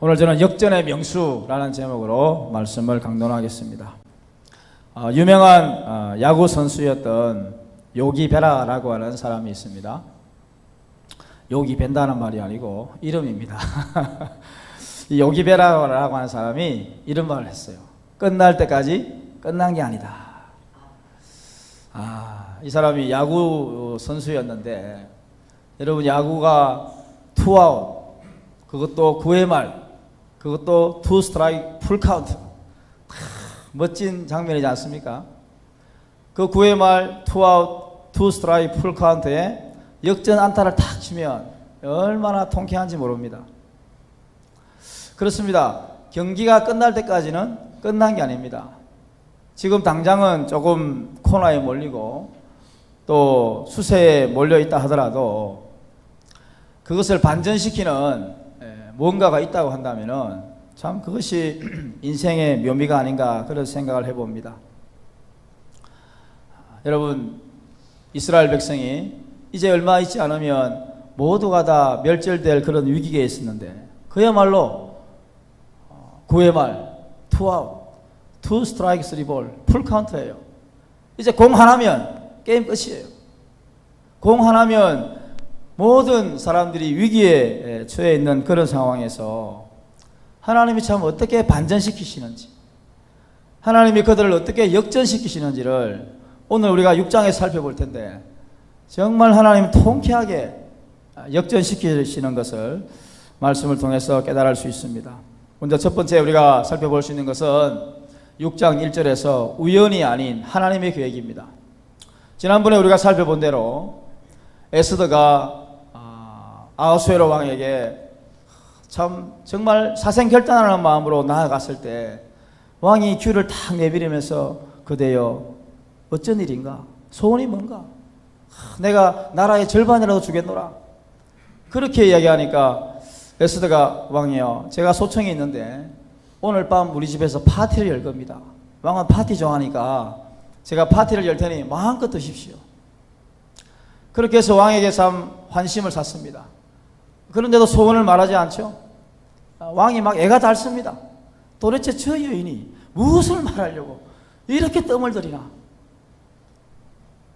오늘 저는 역전의 명수라는 제목으로 말씀을 강론하겠습니다. 유명한 야구 선수였던 요기 베라라고 하는 사람이 있습니다. 요기 벤다는 말이 아니고 이름입니다. 이 요기 베라라고 하는 사람이 이런 말을 했어요. 끝날 때까지 끝난 게 아니다. 이 사람이 야구 선수였는데, 여러분, 야구가 투아웃, 그것도 9회 말, 그것도 투 스트라이크 풀 카운트, 멋진 장면이지 않습니까? 그 9회 말 투아웃 투 스트라이크 풀 카운트에 역전 안타를 탁 치면 얼마나 통쾌한지 모릅니다. 그렇습니다. 경기가 끝날 때까지는 끝난 게 아닙니다. 지금 당장은 조금 코너에 몰리고 또 수세에 몰려있다 하더라도 그것을 반전시키는 뭔가가 있다고 한다면은 참 그것이 인생의 묘미가 아닌가, 그런 생각을 해봅니다. 여러분, 이스라엘 백성이 이제 얼마 있지 않으면 모두가 다 멸절될 그런 위기에 있었는데, 그야말로 9회 말 투아웃, 투 스트라이크 쓰리 볼, 풀 카운트예요. 이제 공 하나면 게임 끝이에요. 공 하나면 모든 사람들이 위기에 처해 있는 그런 상황에서 하나님이 참 어떻게 반전시키시는지, 하나님이 그들을 어떻게 역전시키시는지를 오늘 우리가 6장에 살펴볼 텐데, 정말 하나님 통쾌하게 역전시키시는 것을 말씀을 통해서 깨달을 수 있습니다. 먼저 첫 번째 우리가 살펴볼 수 있는 것은 6장 1절에서 우연이 아닌 하나님의 계획입니다. 지난번에 우리가 살펴본 대로 에스더가 아하수에로 왕에게 참 정말 사생결단하는 마음으로 나아갔을 때 왕이 귀를 탁 내비리면서, 그대여 어쩐 일인가? 소원이 뭔가? 내가 나라의 절반이라도 주겠노라. 그렇게 이야기하니까 에스더가, 왕이여, 제가 소청이 있는데 오늘 밤 우리 집에서 파티를 열 겁니다. 왕은 파티 좋아하니까 제가 파티를 열 테니 마음껏 드십시오. 그렇게 해서 왕에게 참 환심을 샀습니다. 그런데도 소원을 말하지 않죠. 왕이 막 애가 닳습니다. 도대체 저 여인이 무엇을 말하려고 이렇게 뜸을 들이나.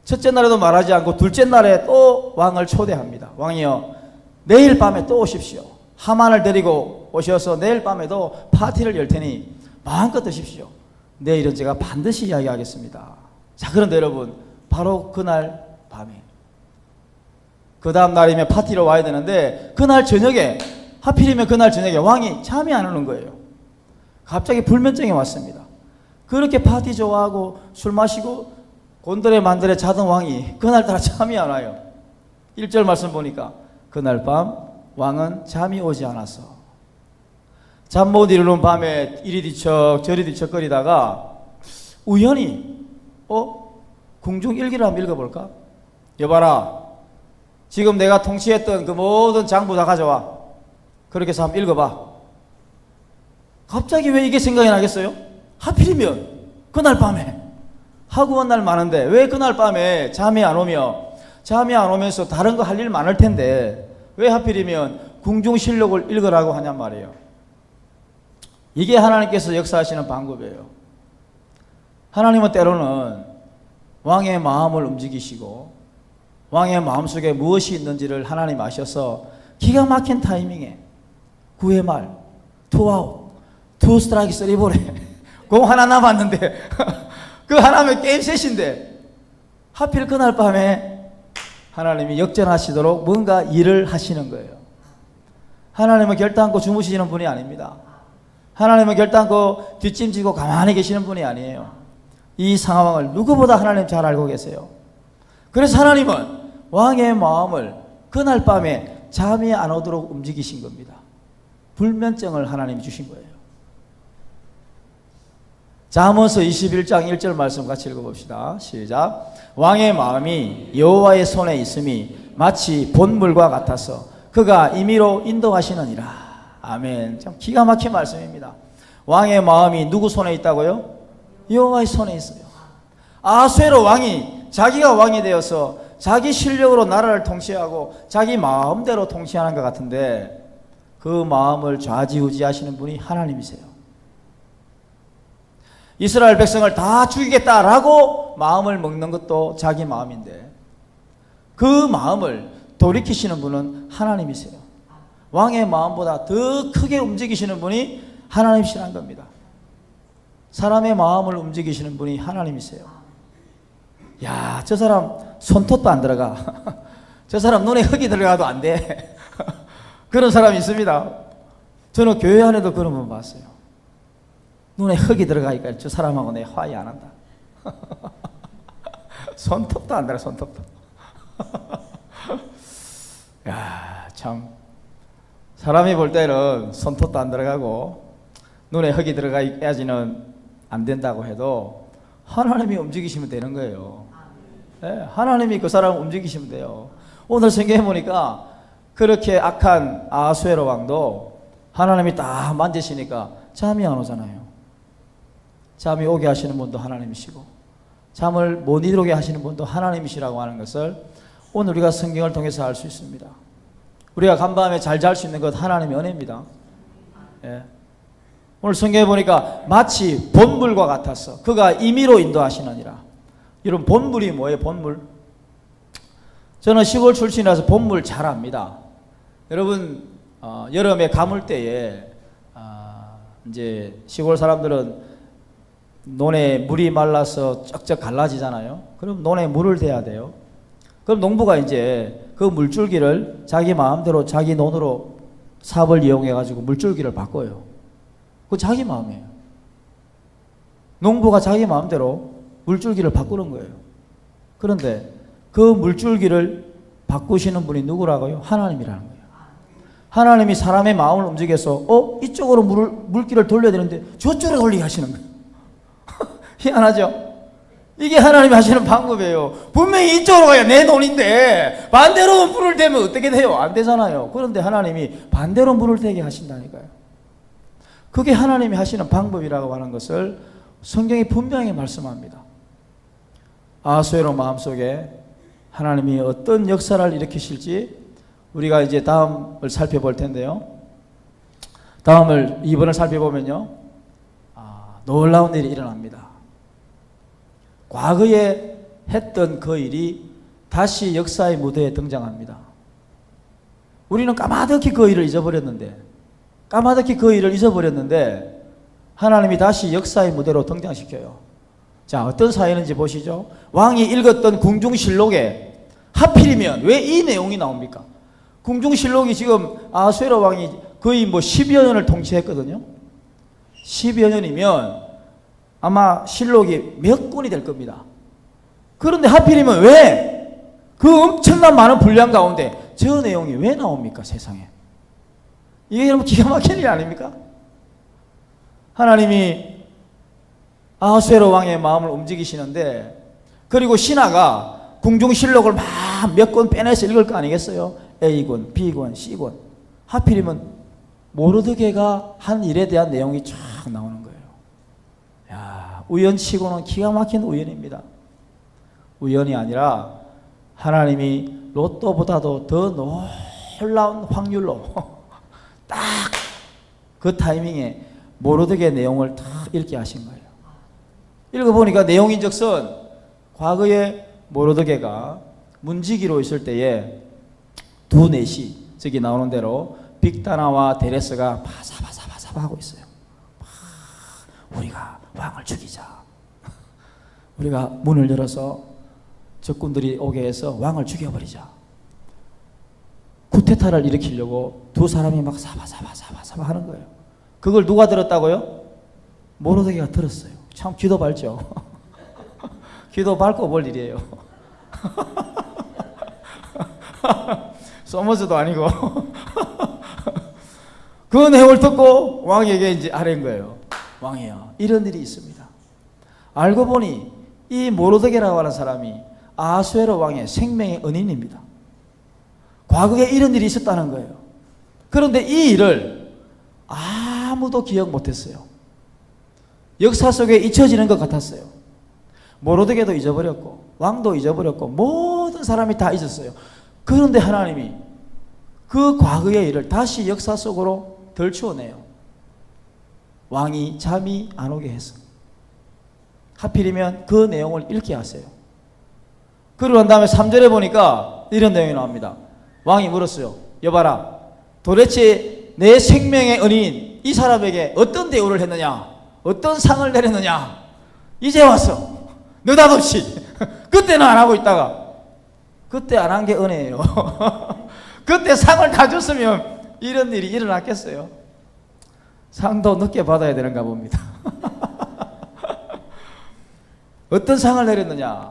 첫째 날에도 말하지 않고 둘째 날에 또 왕을 초대합니다. 왕이여, 내일 밤에 또 오십시오. 하만을 데리고 오셔서 내일 밤에도 파티를 열 테니 마음껏 드십시오. 내일은 제가 반드시 이야기하겠습니다. 자, 그런데 여러분, 바로 그날 밤에, 그 다음 날이면 파티로 와야 되는데, 그날 저녁에, 하필이면 그날 저녁에 왕이 잠이 안 오는 거예요. 갑자기 불면증이 왔습니다. 그렇게 파티 좋아하고 술 마시고 곤드레 만드레 자던 왕이 그날따라 잠이 안 와요. 1절 말씀 보니까 그날 밤 왕은 잠이 오지 않았어. 잠 못 이루는 밤에 이리 뒤척 저리 뒤척거리다가 우연히 궁중일기를 한번 읽어볼까? 여봐라, 지금 내가 통치했던 그 모든 장부 다 가져와. 그렇게 해서 한번 읽어봐. 갑자기 왜 이게 생각이 나겠어요? 하필이면 그날 밤에, 하고 온 날 많은데 왜 그날 밤에 잠이 안 오면서 다른 거 할 일 많을 텐데 왜 하필이면 궁중실록을 읽으라고 하냔 말이에요. 이게 하나님께서 역사하시는 방법이에요. 하나님은 때로는 왕의 마음을 움직이시고 왕의 마음속에 무엇이 있는지를 하나님 아셔서 기가 막힌 타이밍에 9회 말 투아웃 투 스트라이크 쓰리 볼에 공 하나 남았는데 그 하나면 게임 셋인데 하필 그날 밤에 하나님이 역전하시도록 뭔가 일을 하시는 거예요. 하나님은 결단코 주무시는 분이 아닙니다. 하나님은 결단코 뒷짐지고 가만히 계시는 분이 아니에요. 이 상황을 누구보다 하나님 잘 알고 계세요. 그래서 하나님은 왕의 마음을 그날 밤에 잠이 안 오도록 움직이신 겁니다. 불면증을 하나님이 주신 거예요. 잠언서 21장 1절 말씀 같이 읽어봅시다. 시작. 왕의 마음이 여호와의 손에 있음이 마치 본물과 같아서 그가 임의로 인도하시느니라. 아멘. 참 기가 막힌 말씀입니다. 왕의 마음이 누구 손에 있다고요? 여호와의 손에 있어요. 아하수에로 왕이 자기가 왕이 되어서 자기 실력으로 나라를 통치하고 자기 마음대로 통치하는 것 같은데, 그 마음을 좌지우지하시는 분이 하나님이세요. 이스라엘 백성을 다 죽이겠다라고 마음을 먹는 것도 자기 마음인데 그 마음을 돌이키시는 분은 하나님이세요. 왕의 마음보다 더 크게 움직이시는 분이 하나님이시라는 겁니다. 사람의 마음을 움직이시는 분이 하나님이세요. 야, 저 사람 손톱도 안 들어가. 저 사람 눈에 흙이 들어가도 안 돼. 그런 사람이 있습니다. 저는 교회 안에도 그런 분 봤어요. 눈에 흙이 들어가니까 저 사람하고 내 화해 안 한다. 손톱도 안 들어가, 손톱도. 야, 참. 사람이 볼 때는 손톱도 안 들어가고 눈에 흙이 들어가야지는 안 된다고 해도 하나님이 움직이시면 되는 거예요. 네, 하나님이 그 사람을 움직이시면 돼요. 오늘 성경에 보니까 그렇게 악한 아하수에로 왕도 하나님이 딱 만지시니까 잠이 안 오잖아요. 잠이 오게 하시는 분도 하나님이시고 잠을 못 이루게 하시는 분도 하나님이시라고 하는 것을 오늘 우리가 성경을 통해서 알 수 있습니다. 우리가 간밤에 잘 잘 수 있는 것 하나님의 은혜입니다. 예. 오늘 성경에 보니까 마치 본물과 같았어. 그가 임의로 인도하시느니라. 여러분 본물이 뭐예요? 본물? 저는 시골 출신이라서 본물 잘 압니다. 여러분 여름에 가물 때에 이제 시골 사람들은 논에 물이 말라서 쩍쩍 갈라지잖아요. 그럼 논에 물을 대야 돼요. 그럼 농부가 이제 그 물줄기를 자기 마음대로 자기 논으로 삽을 이용해 가지고 물줄기를 바꿔요. 그 자기 마음이에요. 농부가 자기 마음대로 물줄기를 바꾸는 거예요. 그런데 그 물줄기를 바꾸시는 분이 누구라고요? 하나님이라는 거예요. 하나님이 사람의 마음을 움직여서 이쪽으로 물길을 돌려야 되는데 저쪽으로 돌리게 하시는 거예요. 희한하죠? 이게 하나님이 하시는 방법이에요. 분명히 이쪽으로 가야 내 논인데 반대로 물을 대면 어떻게 돼요? 안 되잖아요. 그런데 하나님이 반대로 물을 대게 하신다니까요. 그게 하나님이 하시는 방법이라고 하는 것을 성경이 분명히 말씀합니다. 아하수에로 마음속에 하나님이 어떤 역사를 일으키실지 우리가 이제 다음을 살펴볼 텐데요. 다음을 이번을 살펴보면요. 놀라운 일이 일어납니다. 과거에 했던 그 일이 다시 역사의 무대에 등장합니다. 우리는 까마득히 그 일을 잊어버렸는데 하나님이 다시 역사의 무대로 등장시켜요. 자, 어떤 사연인지 보시죠. 왕이 읽었던 궁중실록에 하필이면 왜 이 내용이 나옵니까? 궁중실록이 지금 아하수에로 왕이 거의 10여 년을 통치했거든요. 10여 년이면 아마 실록이 몇 권이 될 겁니다. 그런데 하필이면 왜 그 엄청난 많은 분량 가운데 저 내용이 왜 나옵니까? 세상에. 이게 여러분 기가 막힌 일 아닙니까? 하나님이 아하수에로 왕의 마음을 움직이시는데 그리고 신하가 궁중실록을 막 몇 권 빼내서 읽을 거 아니겠어요? A권, B권, C권. 하필이면 모르드게가 한 일에 대한 내용이 쫙 나오는 거예요. 야, 우연치고는 기가 막힌 우연입니다. 우연이 아니라 하나님이 로또보다도 더 놀라운 확률로 딱 그 타이밍에 모르드게 내용을 다 읽게 하신 거예요. 읽어보니까 내용인즉슨 과거에 모르드게가 문지기로 있을 때에 두 넷이 저기 나오는 대로 빅다나와 데레스가 바사바사바사 하고 있어요. 우리가 왕을 죽이자. 우리가 문을 열어서 적군들이 오게 해서 왕을 죽여버리자. 쿠데타를 일으키려고 두 사람이 막 사바사바사바사 하는 거예요. 그걸 누가 들었다고요? 모르드게가 들었어요. 참 귀도 밝죠. 귀도 밝고 볼 일이에요. 소머즈도 아니고 그 내용을 듣고 왕에게 이제 아뢰는 거예요. 왕이요, 이런 일이 있습니다. 알고 보니 이 모르드게라고 하는 사람이 아하수에로 왕의 생명의 은인입니다. 과거에 이런 일이 있었다는 거예요. 그런데 이 일을 아무도 기억 못했어요. 역사 속에 잊혀지는 것 같았어요. 모르드게도 잊어버렸고 왕도 잊어버렸고 모든 사람이 다 잊었어요. 그런데 하나님이 그 과거의 일을 다시 역사 속으로 덜추어내요. 왕이 잠이 안 오게 해서. 하필이면 그 내용을 읽게 하세요. 그러고 난 다음에 3절에 보니까 이런 내용이 나옵니다. 왕이 물었어요. 여봐라, 도대체 내 생명의 은인 이 사람에게 어떤 대우를 했느냐, 어떤 상을 내렸느냐. 이제 왔어, 느닷없이. 그때는 안 하고 있다가, 그때 안 한 게 은혜예요. 그때 상을 다 줬으면 이런 일이 일어났겠어요? 상도 늦게 받아야 되는가 봅니다. 어떤 상을 내렸느냐?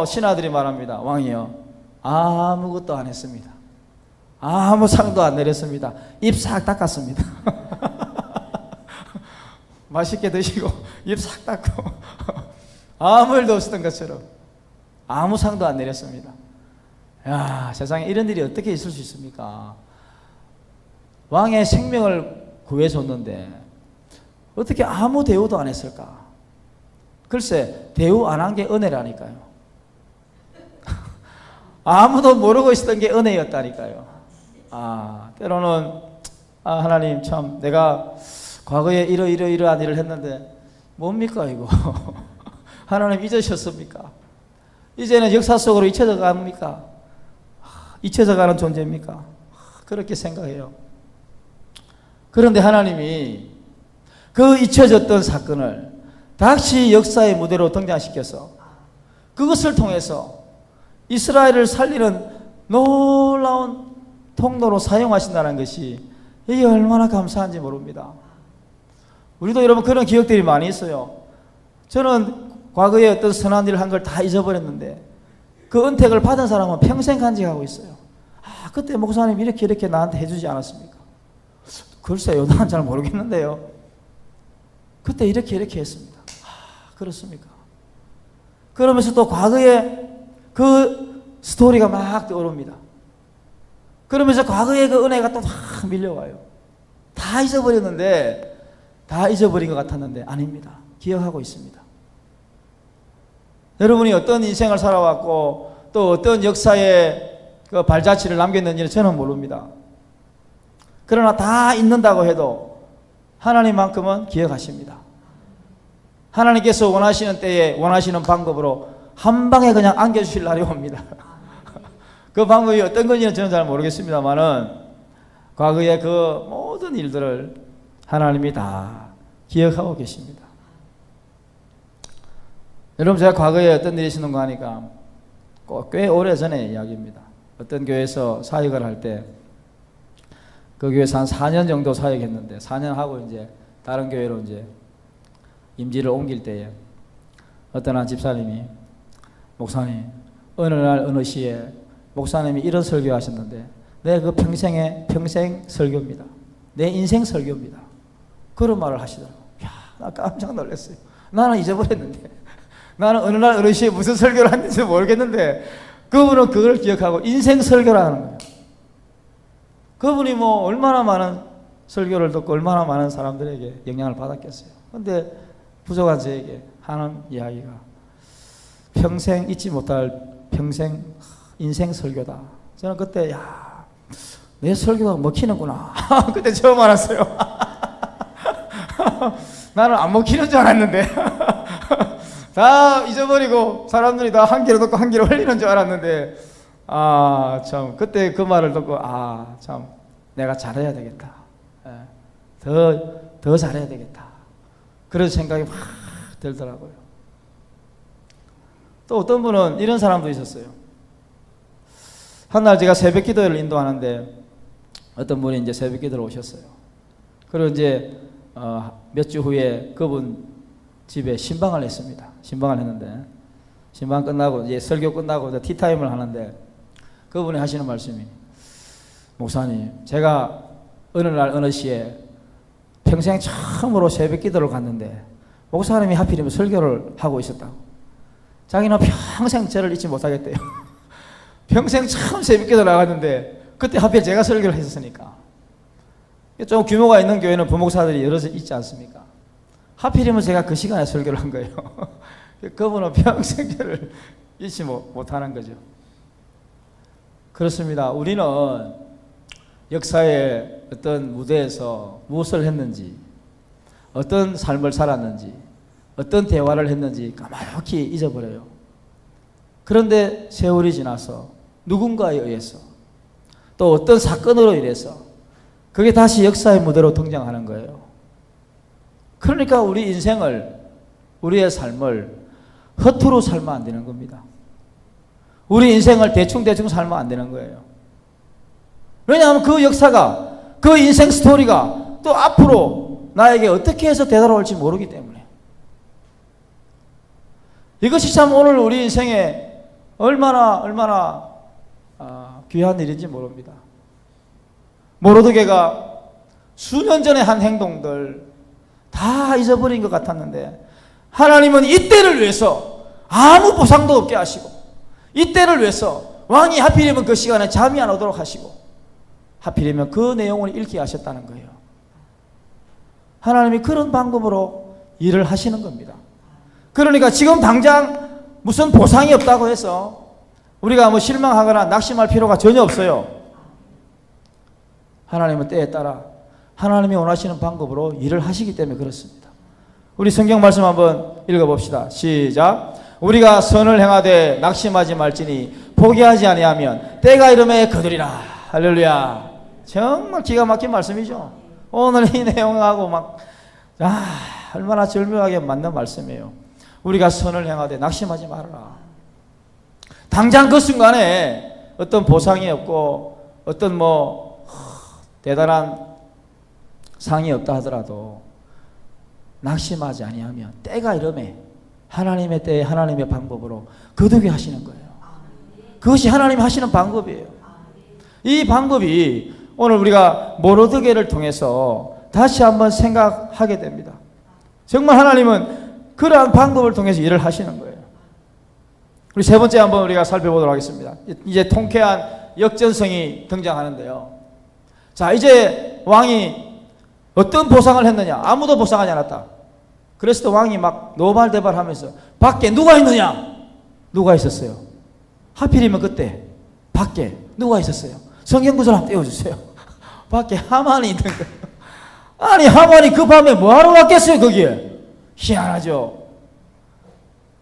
신하들이 말합니다. 왕이요, 아무것도 안 했습니다. 아무 상도 안 내렸습니다. 입 싹 닦았습니다. 맛있게 드시고 입 싹 닦고 아무 일도 없었던 것처럼 아무 상도 안 내렸습니다. 야, 세상에 이런 일이 어떻게 있을 수 있습니까? 왕의 생명을 구해줬는데 어떻게 아무 대우도 안 했을까? 글쎄, 대우 안 한 게 은혜라니까요. 아무도 모르고 있었던 게 은혜였다니까요. 때로는 하나님 참 내가 과거에 이러한 일을 했는데 뭡니까 이거? 하나님 잊으셨습니까? 이제는 역사 속으로 잊혀져 갑니까? 잊혀져 가는 존재입니까? 그렇게 생각해요. 그런데 하나님이 그 잊혀졌던 사건을 다시 역사의 무대로 등장시켜서 그것을 통해서 이스라엘을 살리는 놀라운 통로로 사용하신다는 것이 이게 얼마나 감사한지 모릅니다. 우리도 여러분 그런 기억들이 많이 있어요. 저는 과거에 어떤 선한 일을 한 걸 다 잊어버렸는데 그 은택을 받은 사람은 평생 간직하고 있어요. 그때 목사님 이렇게 나한테 해주지 않았습니까? 글쎄요, 난 잘 모르겠는데요. 그때 이렇게 했습니다. 그렇습니까? 그러면서 또 과거에 그 스토리가 막 떠오릅니다. 그러면서 과거의 그 은혜가 또 막 밀려와요. 다 잊어버렸는데, 다 잊어버린 것 같았는데 아닙니다. 기억하고 있습니다. 여러분이 어떤 인생을 살아왔고 또 어떤 역사의 그 발자취를 남겼는지는 저는 모릅니다. 그러나 다 잊는다고 해도 하나님만큼은 기억하십니다. 하나님께서 원하시는 때에 원하시는 방법으로 한 방에 그냥 안겨주실 날이 옵니다. 그 방법이 어떤 건지는 저는 잘 모르겠습니다만은 과거의 그 모든 일들을 하나님이 다 기억하고 계십니다. 여러분, 제가 과거에 어떤 일이 있었는가 하니까 꽤 오래전의 이야기입니다. 어떤 교회에서 사역을 할 때 그 교회에서 한 4년 정도 사역했는데 4년 하고 이제 다른 교회로 이제 임지를 옮길 때에 어떤 한 집사님이 목사님, 어느 날 어느 시에 목사님이 이런 설교하셨는데 내 그 평생 설교입니다. 내 인생 설교입니다. 그런 말을 하시더라고요. 야, 나 깜짝 놀랐어요. 나는 잊어버렸는데 나는 어느 날 어느 시에 무슨 설교를 했는지 모르겠는데 그분은 그걸 기억하고 인생 설교라는 거예요. 그분이 뭐 얼마나 많은 설교를 듣고 얼마나 많은 사람들에게 영향을 받았겠어요. 그런데 부족한 저에게 하는 이야기가 평생 잊지 못할 평생 인생 설교다. 저는 그때 내 설교가 먹히는구나. 그때 처음 알았어요. 나는 안 먹히는 줄 알았는데 다 잊어버리고 사람들이 다 한 귀로 듣고 한 귀로 흘리는 줄 알았는데 참 그때 그 말을 듣고 참 내가 잘해야 되겠다. 더 잘해야 되겠다. 그런 생각이 확 들더라고요. 또 어떤 분은 이런 사람도 있었어요. 한날 제가 새벽 기도회를 인도하는데 어떤 분이 이제 새벽 기도를 오셨어요. 그리고 이제 몇 주 후에 그분 집에 신방을 했습니다. 신방을 했는데 신방 끝나고 이제 설교 끝나고 이제 티타임을 하는데 그분이 하시는 말씀이 목사님, 제가 어느 날 어느 시에 평생 처음으로 새벽 기도를 갔는데 목사님이 하필이면 설교를 하고 있었다고. 자기는 평생 저를 잊지 못하겠대요. 평생 처음 새벽 기도 나갔는데 그때 하필 제가 설교를 했었으니까. 좀 규모가 있는 교회는 부목사들이 여러 있지 않습니까? 하필이면 제가 그 시간에 설교를 한 거예요. 그분은 평생 저를 잊지 못하는 거죠. 그렇습니다. 우리는 역사의 어떤 무대에서 무엇을 했는지, 어떤 삶을 살았는지, 어떤 대화를 했는지 까맣게 잊어버려요. 그런데 세월이 지나서 누군가에 의해서 또 어떤 사건으로 인해서 그게 다시 역사의 무대로 등장하는 거예요. 그러니까 우리 인생을, 우리의 삶을 허투루 살면 안 되는 겁니다. 우리 인생을 대충 살면 안 되는 거예요. 왜냐하면 그 역사가, 그 인생 스토리가 또 앞으로 나에게 어떻게 해서 되돌아올지 모르기 때문에. 이것이 참 오늘 우리 인생에 얼마나 귀한 일인지 모릅니다. 모르드게가 수년 전에 한 행동들 다 잊어버린 것 같았는데 하나님은 이때를 위해서 아무 보상도 없게 하시고, 이때를 위해서 왕이 하필이면 그 시간에 잠이 안 오도록 하시고, 하필이면 그 내용을 읽게 하셨다는 거예요. 하나님이 그런 방법으로 일을 하시는 겁니다. 그러니까 지금 당장 무슨 보상이 없다고 해서 우리가 뭐 실망하거나 낙심할 필요가 전혀 없어요. 하나님은 때에 따라 하나님이 원하시는 방법으로 일을 하시기 때문에 그렇습니다. 우리 성경 말씀 한번 읽어봅시다. 시작. 우리가 선을 행하되 낙심하지 말지니 포기하지 아니하면 때가 이름에 거두리라. 할렐루야. 정말 기가 막힌 말씀이죠. 오늘 이 내용하고 얼마나 절묘하게 맞는 말씀이에요. 우리가 선을 행하되 낙심하지 말아라. 당장 그 순간에 어떤 보상이 없고 어떤 대단한 상이 없다 하더라도 낙심하지 아니하면 때가 이름에 하나님의 때에 하나님의 방법으로 거두게 하시는 거예요. 그것이 하나님이 하시는 방법이에요. 이 방법이 오늘 우리가 모르드게를 통해서 다시 한번 생각하게 됩니다. 정말 하나님은 그러한 방법을 통해서 일을 하시는 거예요. 우리 세 번째 한번 우리가 살펴보도록 하겠습니다. 이제 통쾌한 역전성이 등장하는데요. 자, 이제 왕이 어떤 보상을 했느냐? 아무도 보상하지 않았다. 그래서 또 왕이 막 노발대발하면서 밖에 누가 있느냐? 누가 있었어요? 하필이면 그때 밖에 누가 있었어요? 성경 구절 한번 떼어주세요. 밖에 하만이 있는 거예요. 아니, 하만이 그 밤에 뭐하러 왔겠어요 거기에? 희한하죠.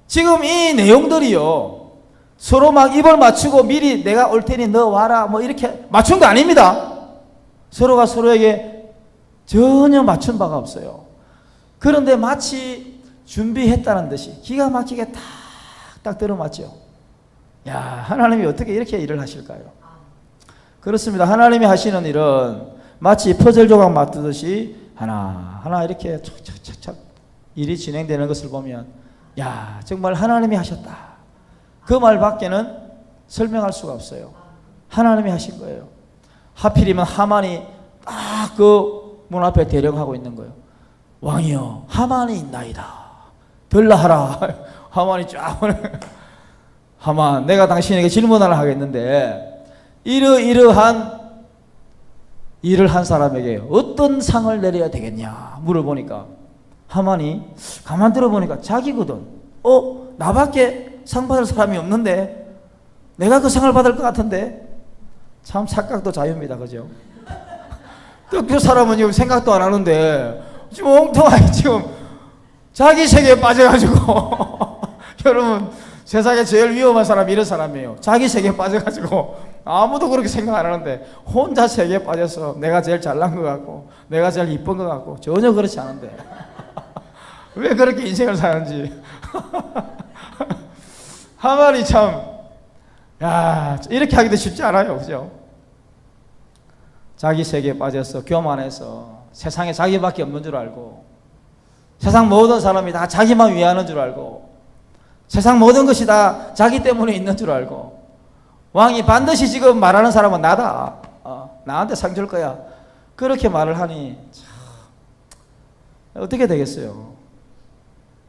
지금 이 내용들이요, 서로 막 입을 맞추고 미리 내가 올 테니 너 와라 이렇게 맞춘 거 아닙니다. 서로가 서로에게 전혀 맞춘 바가 없어요. 그런데 마치 준비했다는 듯이 기가 막히게 딱 들어맞죠. 야, 하나님이 어떻게 이렇게 일을 하실까요? 그렇습니다. 하나님이 하시는 일은 마치 퍼즐 조각 맞추듯이 하나하나 이렇게 착착착착 일이 진행되는 것을 보면, 야, 정말 하나님이 하셨다. 그 말밖에는 설명할 수가 없어요. 하나님이 하신 거예요. 하필이면 하만이 딱 그 문 앞에 대령하고 있는 거예요. 왕이여, 하만이 있나이다. 들라하라. 하만이 쫙 하만, 내가 당신에게 질문 하나 하겠는데 이러이러한 일을 한 사람에게 어떤 상을 내려야 되겠냐 물어보니까 하만이 가만 들어보니까 자기거든. 나밖에 상 받을 사람이 없는데 내가 그 상을 받을 것 같은데. 참 착각도 자유입니다. 그죠? 또 그 사람은 지금 생각도 안 하는데 지금 엉뚱하게 지금 자기 세계에 빠져가지고 여러분, 세상에 제일 위험한 사람이 이런 사람이에요. 자기 세계에 빠져가지고 아무도 그렇게 생각 안 하는데 혼자 세계에 빠져서 내가 제일 잘난 것 같고 내가 제일 이쁜 것 같고 전혀 그렇지 않은데 왜 그렇게 인생을 사는지. 하만이 참, 야, 이렇게 하기도 쉽지 않아요. 그죠? 자기 세계에 빠져서 교만해서 세상에 자기밖에 없는 줄 알고 세상 모든 사람이 다 자기만 위하는 줄 알고 세상 모든 것이 다 자기 때문에 있는 줄 알고 왕이 반드시 지금 말하는 사람은 나다. 나한테 상 줄 거야. 그렇게 말을 하니 참 어떻게 되겠어요?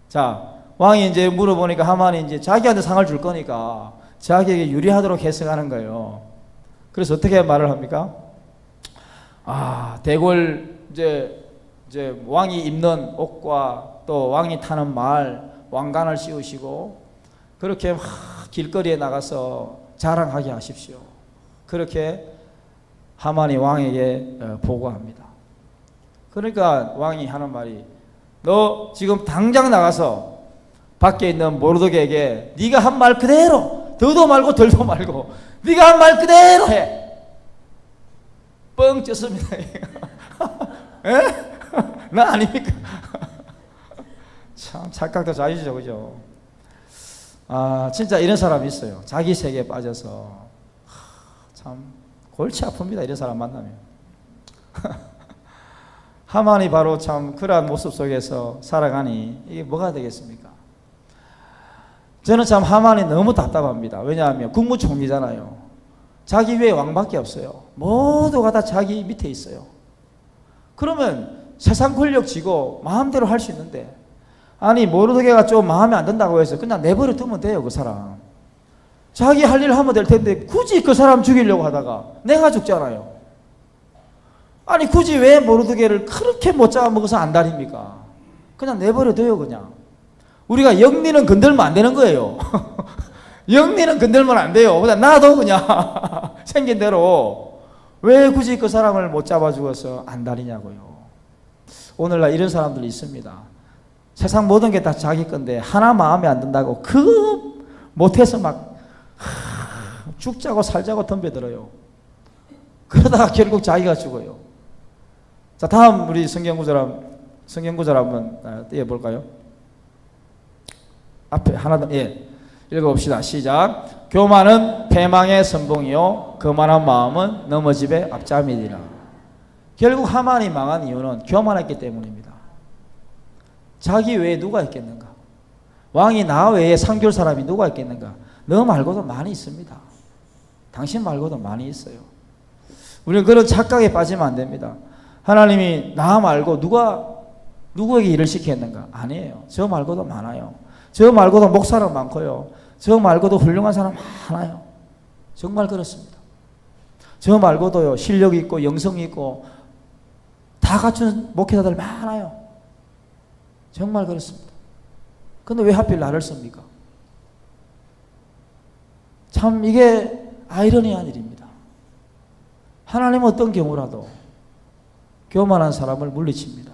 자, 왕이 이제 물어보니까 하만이 이제 자기한테 상을 줄 거니까 자기에게 유리하도록 해석하는 거예요. 그래서 어떻게 말을 합니까? 대궐 이제 왕이 입는 옷과 또 왕이 타는 말, 왕관을 씌우시고 그렇게 막 길거리에 나가서 자랑하게 하십시오. 그렇게 하만이 왕에게 보고합니다. 그러니까 왕이 하는 말이, 너 지금 당장 나가서 밖에 있는 모르드게에게 네가 한 말 그대로, 더도 말고 덜도 말고 네가 한 말 그대로 해. 뻥 쪘습니다. 에? 나 아닙니까? 참 착각도 자유죠, 그죠? 아, 진짜 이런 사람이 있어요. 자기 세계에 빠져서 참 골치 아픕니다, 이런 사람 만나면. 하만이 바로 참 그러한 모습 속에서 살아가니 이게 뭐가 되겠습니까? 저는 참 하만이 너무 답답합니다. 왜냐하면 국무총리잖아요. 자기 위에 왕밖에 없어요. 모두가 다 자기 밑에 있어요. 그러면 세상 권력 쥐고 마음대로 할 수 있는데, 아니 모르드게가 좀 마음에 안 든다고 해서 그냥 내버려 두면 돼요. 그 사람 자기 할 일 하면 될 텐데 굳이 그 사람 죽이려고 하다가 내가 죽잖아요. 아니 굳이 왜 모르드게를 그렇게 못 잡아먹어서 안달입니까? 그냥 내버려 둬요. 그냥 우리가 영리는 건들면 안 되는 거예요. 영리는 건들면 안 돼요. 그냥 놔둬. 그냥 생긴 대로. 왜 굳이 그 사람을 못 잡아 죽어서 안달이냐고요. 오늘날 이런 사람들이 있습니다. 세상 모든 게 다 자기 건데 하나 마음에 안 든다고 그 못해서 막 죽자고 살자고 덤벼들어요. 그러다가 결국 자기가 죽어요. 자, 다음 우리 성경 구절 한번 띄워볼까요? 앞에 하나 더, 예, 읽어봅시다. 시작. 교만은 패망의 선봉이요 거만한 마음은 넘어짐의 앞잠이니라. 결국 하만이 망한 이유는 교만했기 때문입니다. 자기 외에 누가 있겠는가? 왕이 나 외에 상줄 사람이 누가 있겠는가? 너 말고도 많이 있습니다. 당신 말고도 많이 있어요. 우리는 그런 착각에 빠지면 안 됩니다. 하나님이 나 말고 누구에게 일을 시켰는가? 아니에요. 저 말고도 많아요. 저 말고도 목사는 많고요. 저 말고도 훌륭한 사람 많아요. 정말 그렇습니다. 저 말고도요, 실력이 있고 영성이 있고 다 갖춘 목회자들 많아요. 정말 그렇습니다. 근데 왜 하필 나를 씁니까? 참 이게 아이러니한 일입니다. 하나님은 어떤 경우라도 교만한 사람을 물리칩니다.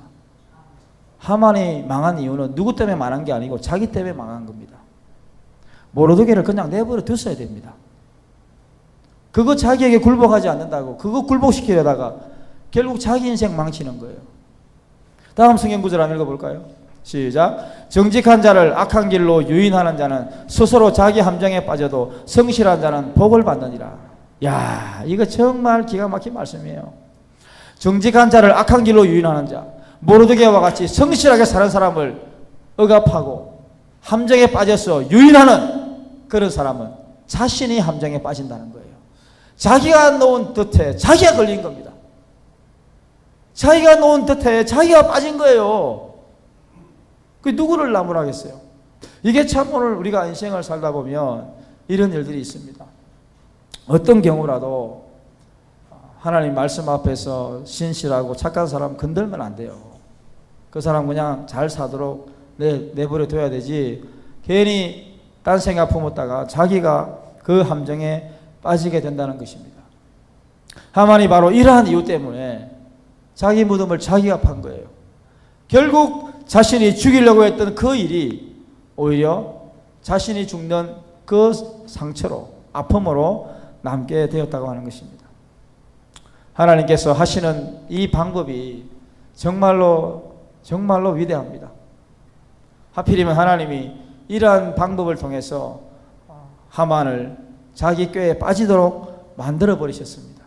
하만이 망한 이유는 누구 때문에 망한 게 아니고 자기 때문에 망한 겁니다. 모르드게를 그냥 내버려 뒀어야 됩니다. 그거 자기에게 굴복하지 않는다고 그거 굴복시키려다가 결국 자기 인생 망치는 거예요. 다음 성경 구절 한번 읽어볼까요? 시작. 정직한 자를 악한 길로 유인하는 자는 스스로 자기 함정에 빠져도 성실한 자는 복을 받느니라. 야, 이거 정말 기가 막힌 말씀이에요. 정직한 자를 악한 길로 유인하는 자, 모르드게와 같이 성실하게 사는 사람을 억압하고 함정에 빠져서 유인하는 그런 사람은 자신이 함정에 빠진다는 거예요. 자기가 놓은 덫에 자기가 걸린 겁니다. 자기가 놓은 덫에 자기가 빠진 거예요. 그 누구를 나무라겠어요? 이게 참 오늘 우리가 인생을 살다 보면 이런 일들이 있습니다. 어떤 경우라도 하나님 말씀 앞에서 신실하고 착한 사람 건들면 안 돼요. 그 사람 그냥 잘 사도록 내버려 둬야 되지, 괜히 딴 생각 품었다가 자기가 그 함정에 빠지게 된다는 것입니다. 하만이 바로 이러한 이유 때문에 자기 무덤을 자기가 판 거예요. 결국 자신이 죽이려고 했던 그 일이 오히려 자신이 죽는 그 상처로, 아픔으로 남게 되었다고 하는 것입니다. 하나님께서 하시는 이 방법이 정말로 위대합니다. 하필이면 하나님이 이러한 방법을 통해서 하만을 자기 꾀에 빠지도록 만들어 버리셨습니다.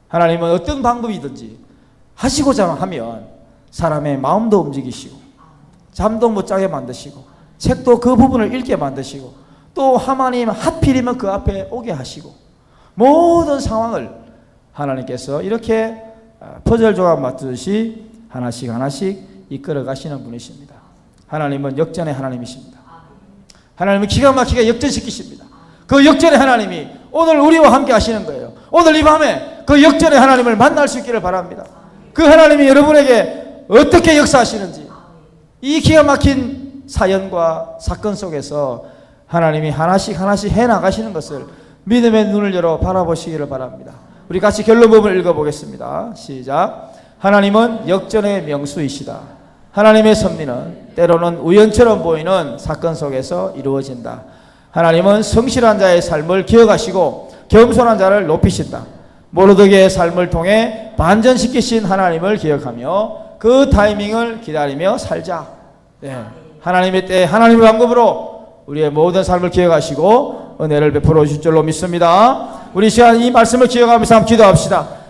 하나님은 어떤 방법이든지 하시고자 하면 사람의 마음도 움직이시고 잠도 못 자게 만드시고 책도 그 부분을 읽게 만드시고 또 하필이면 그 앞에 오게 하시고 모든 상황을 하나님께서 이렇게 퍼즐 조각 맞듯이 하나씩 하나씩 이끌어 가시는 분이십니다. 하나님은 역전의 하나님이십니다. 하나님은 기가 막히게 역전시키십니다. 그 역전의 하나님이 오늘 우리와 함께 하시는 거예요. 오늘 이 밤에 그 역전의 하나님을 만날 수 있기를 바랍니다. 그 하나님이 여러분에게 어떻게 역사하시는지, 이 기가 막힌 사연과 사건 속에서 하나님이 하나씩 하나씩 해나가시는 것을 믿음의 눈을 열어 바라보시기를 바랍니다. 우리 같이 결론 부분을 읽어보겠습니다. 시작. 하나님은 역전의 명수이시다. 하나님의 섭리는 때로는 우연처럼 보이는 사건 속에서 이루어진다. 하나님은 성실한 자의 삶을 기억하시고 겸손한 자를 높이신다. 모르드게의 삶을 통해 반전시키신 하나님을 기억하며 그 타이밍을 기다리며 살자. 네. 하나님의 때 하나님의 방법으로 우리의 모든 삶을 기억하시고 은혜를 베풀어 주실 줄로 믿습니다. 우리 시간 이 말씀을 기억하면서 한번 기도합시다.